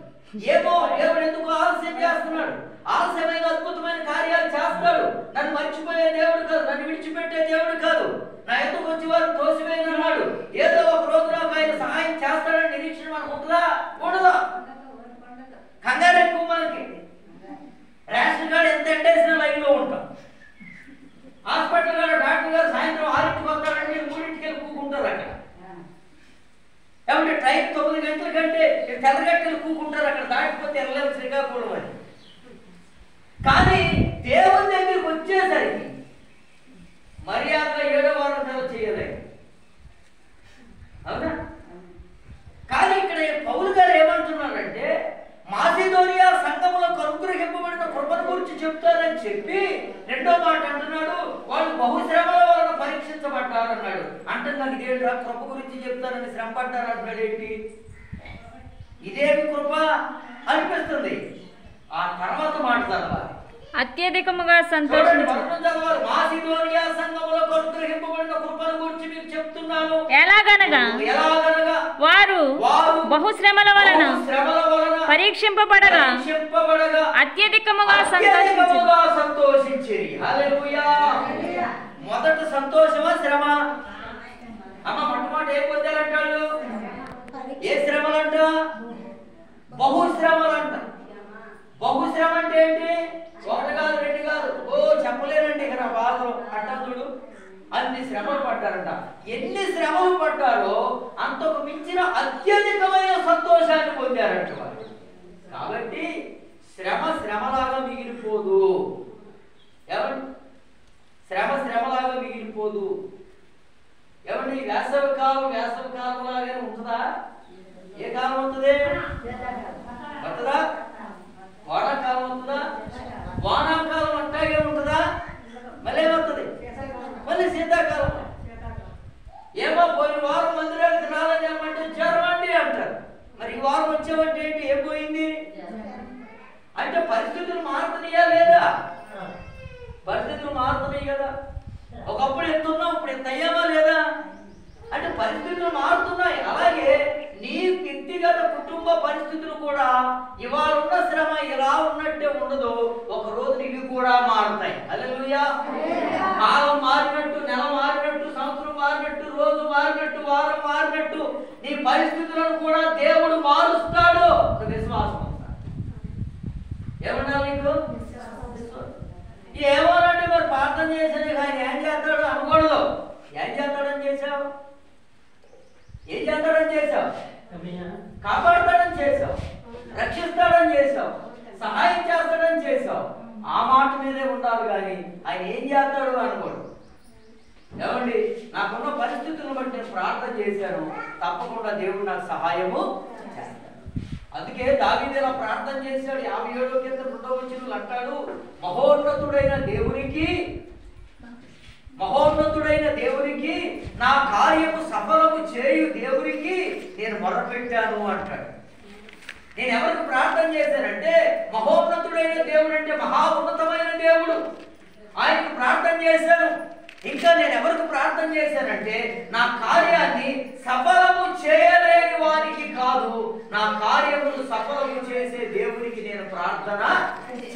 ఏమో దేవుడు ఎందుకు ఆలస్యం చేస్తున్నాడు, ఆలస్యమైన అద్భుతమైన కార్యాలు చేస్తాడు. నన్ను మర్చిపోయే దేవుడు కాదు, నన్ను విడిచిపెట్టే దేవుడు కాదు, నా ఎందుకు వచ్చి వారు తోసివేయనున్నాడు. ఏదో ఒక రోజు నాకు ఆయన సహాయం చేస్తాడని నిరీక్షణ మనకు ఉంటుందా? ఉండదు. కంగారు ఎక్కువ మనకి. రేషన్ కార్డు ఎంత ఎండేసిన లైన్ లో ఉంటాం. హాస్పిటల్ గారు డాక్టర్ గారు సాయంత్రం 6ంటికి వస్తాడంటే 3ంటికి వెళ్ళి కూకుంటారు అక్కడ. ఏమంటే ట్రైన్ 9 గంటల కంటే తెల్లగట్టెలు కూకుంటారు అక్కడ, దాటిపోతే వెళ్ళలేదు శ్రీకాకుళం అని. కానీ దేవుని దగ్గరికి వచ్చేసరికి మర్యాదగా 7వ వారం నెల చేయలేదు. అవునా? కానీ ఇక్కడ పౌలు గారు ఏమంటున్నారంటే మాసిదోనియా సంఘములకు అనుగ్రహింపబడిన కృపను గురించి చెప్తారని చెప్పి 2వ మాట అంటున్నాడు, వాళ్ళు బహుశ్రమల వలన పరీక్షించబడ్డారు అన్నాడు. అంటే నాకు ఇదేంట్రా కృప గురించి చెప్తారని శ్రమ పడ్డారు అంటాడు ఏంటి? ఇదేమి కృప అనిపిస్తుంది. ఆ తర్వాత మాట చదవాలి, అత్యధికముగా సంతోషించు. మాసిదోనియా సంఘములకు అనుగ్రహింపబడిన కృపను గురించి మీకు చెప్తున్నాను. ఎలాగనగా వారు బహుశ్రమల వలన పరీక్షింపబడగా అత్యధికముగా సంతోషించిరి. హల్లెలూయా. మొదట సంతోషమా శ్రమ? అమ్మ మొట్టమొదటి ఏ పొందారంటాడు? ఏ శ్రమలంట? బహుశ్రమలంట. బహుశ్రమ అంటే ఏంటి? 1 కాదు 2 కాదు, చెప్పలేనండి ఇక్కడ బాధలు అట్టందుడు అన్ని శ్రమలు పడ్డారంట. ఎన్ని శ్రమలు పడ్డారో అంతకు మించిన అత్యధికమైన సంతోషాన్ని పొందారంట వారు. కాబట్టి శ్రమ శ్రమలాగా మిగిలిపోదు. ఏమండి? శ్రమ శ్రమలాగా మిగిలిపోదు. ఏమండి? వేసవి కాలం లాగానే ఉంటుందా? ఏ కాలం ఉంటుంది? వస్తుందా? వానాకాలం ఉంటుందా? వానాకాలం అట్టాగే ఉంటుందా? మళ్ళీ ఏమవుతుంది? మళ్ళీ శీతాకాలం. ఏమో పోయిన వారం మందిరానికి రాలని ఏమంటే చేరవండి అంటారు. మరి ఈ వారం వచ్చేవంటే ఏంటి? ఏం పోయింది అంటే పరిస్థితులు మారుతున్నాయా లేదా? పరిస్థితులు మారుతున్నాయి కదా. ఒకప్పుడు ఎంత ఉన్నాం, ఇప్పుడు ఎంత అయ్యామా లేదా? అంటే పరిస్థితులు మారుతున్నాయి. అలాగే నీ వ్యక్తిగత కుటుంబ పరిస్థితులు కూడా ఇవాళ ఉన్న శ్రమ ఇలా ఉన్నట్టే ఉండదు, ఒక రోజు ఇవి కూడా మారుతాయి. హల్లెలూయా. కాలం మారినట్టు, నెల మారినట్టు, సంవత్సరం మారినట్టు, రోజు మారినట్టు, వారం మారినట్టు నీ పరిస్థితులను కూడా దేవుడు మారుస్తాడు. విశ్వాసం ఏమన్నా నీకు? ఏమోనంటే మరి ప్రార్థన చేశాను ఆయన ఏం చేస్తాడు అనకూడదు. ఏం చేస్తాడని చేశావు? ఏం చేస్తాడని చేశావు? కాపాడుతాడని చేశావు, రక్షిస్తాడని చేశావు. ఆ మాట మీదే ఉండాలి కానీ ఆయన ఏం చేస్తాడు అనుకోడు. ఏమండి, నాకున్న పరిస్థితులను బట్టి నేను ప్రార్థన చేశాను, తప్పకుండా దేవుడు నాకు సహాయము చేస్తాడు. అందుకే దావీదు ఇలా ప్రార్థన చేశాడు. 57వ కీర్తన 2వ వచనంలో అంటాడు, మహోన్నతుడైన దేవునికి నా కార్యము సఫలము చేయు దేవునికి నేను మొరపెట్టాను అంటాడు. నేను ఎవరికి ప్రార్థన చేశానంటే మహోన్నతుడైన దేవుడు, అంటే మహా ఉన్నతమైన దేవుడు, ఆయనకు ప్రార్థన చేశాను. ఇంకా నేను ఎవరికి ప్రార్థన చేశానంటే నా కార్యాన్ని సఫలము చేయలేని వారికి కాదు, నా కార్యమును సఫలము చేసే దేవునికి నేను ప్రార్థన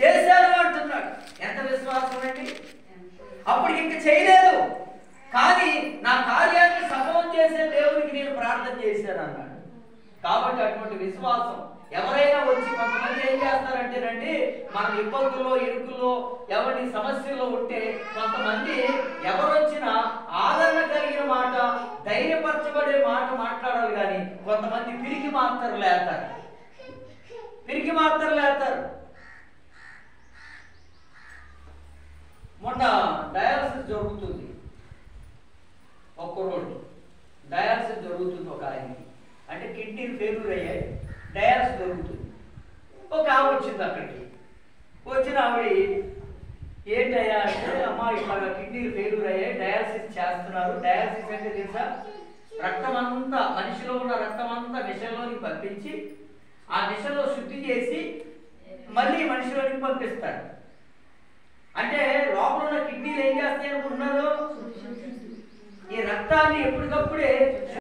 చేశాను అంటున్నాడు. ఎంత విశ్వాసం అండి! అప్పుడు ఇంక చేయలేదు, కానీ నా కార్యాన్ని సఫలం చేసే దేవునికి నేను ప్రార్థన చేశాను అన్నాడు. కాబట్టి అటువంటి విశ్వాసం ఎవరైనా వచ్చి, కొంతమంది ఏం చేస్తారంటేనండి, మనం ఇబ్బందుల్లో ఇరుకుల్లో ఎవరి సమస్యల్లో ఉంటే కొంతమంది ఎవరు వచ్చినా ఆదరణ కలిగిన మాట, ధైర్యపరచబడే మాట మాట్లాడాలి, కానీ కొంతమంది పిరికి మాత్రలు లేస్తారు. మొన్న డయాలసిస్ జరుగుతుంది, ఒక్కరోజు డయాలసిస్ జరుగుతుంది ఒక ఆయనకి, అంటే కిడ్నీలు ఫెయిల్యూర్ అయ్యాయి, డయాలసిస్ జరుగుతుంది. ఒక ఆమె వచ్చింది అక్కడికి. వచ్చిన ఆవిడ ఏంటయ్యా అంటే, అమ్మ ఇట్లాగా కిడ్నీలు ఫెయిల్యూర్ అయ్యాయి, డయాలసిస్ చేస్తున్నారు. డయాలసిస్ అంటే తెలుసా, రక్తం అంతా, మనిషిలో ఉన్న రక్తం అంతా మిషన్లోనికి పంపించి ఆ మిషన్లో శుద్ధి చేసి మళ్ళీ మనిషిలోనికి పంపిస్తారు. అంటే లోపల ఉన్న కిడ్నీలు ఏం చేస్తాయి అనుకుంటున్నారు, ఈ రక్తాన్ని ఎప్పటికప్పుడే